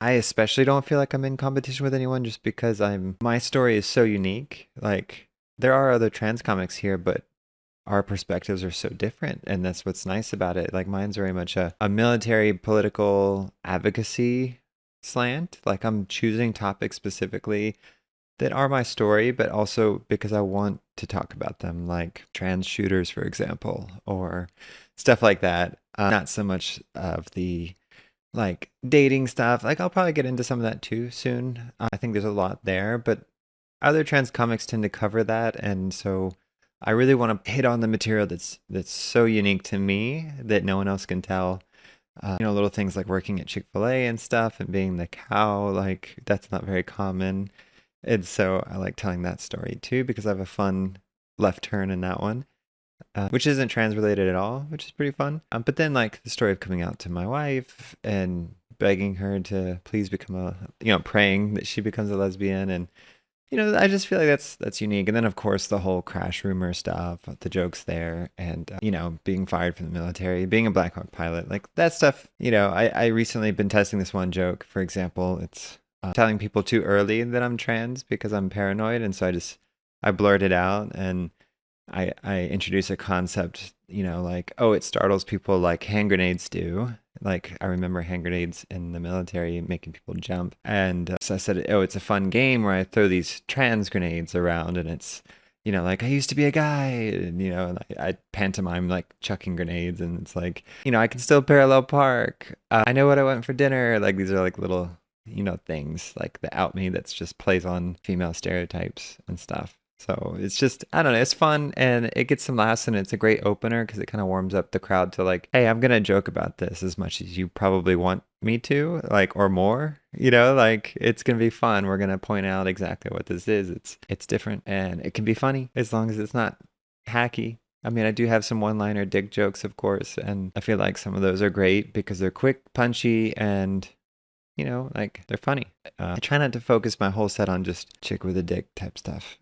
I especially don't feel like I'm in competition with anyone just because my story is so unique. Like there are other trans comics here, but our perspectives are so different, and that's what's nice about it. Like mine's very much a military political advocacy slant. Like I'm choosing topics specifically that are my story, but also because I want to talk about them, like trans shooters, for example, or stuff like that. Not so much of the like dating stuff. Like I'll probably get into some of that too soon. I think there's a lot there, but other trans comics tend to cover that, and so I really want to hit on the material that's so unique to me that no one else can tell. Little things like working at Chick-fil-A and stuff and being the cow, like that's not very common. And so I like telling that story too because I have a fun left turn in that one, which isn't trans related at all, which is pretty fun. But then like the story of coming out to my wife and begging her to please become praying that she becomes a lesbian, and I just feel like that's unique. And then of course the whole crash rumor stuff, the jokes there, and being fired from the military, being a Black Hawk pilot, like that stuff. I recently been testing this one joke. For example, it's telling people too early that I'm trans because I'm paranoid, and so I blurt it out, and I introduce a concept, like, oh, it startles people like hand grenades do. Like, I remember hand grenades in the military making people jump. And so I said, oh, it's a fun game where I throw these trans grenades around, and it's, like I used to be a guy, and, and I pantomime like chucking grenades, and it's like, I can still parallel park. I know what I want for dinner. Like, these are like little, things like the out me that's just plays on female stereotypes and stuff. So it's just, I don't know, it's fun and it gets some laughs, and it's a great opener because it kind of warms up the crowd to like, hey, I'm going to joke about this as much as you probably want me to, like, or more, like it's going to be fun. We're going to point out exactly what this is. It's different and it can be funny as long as it's not hacky. I mean, I do have some one-liner dick jokes, of course, and I feel like some of those are great because they're quick, punchy, and like they're funny. I try not to focus my whole set on just chick with a dick type stuff.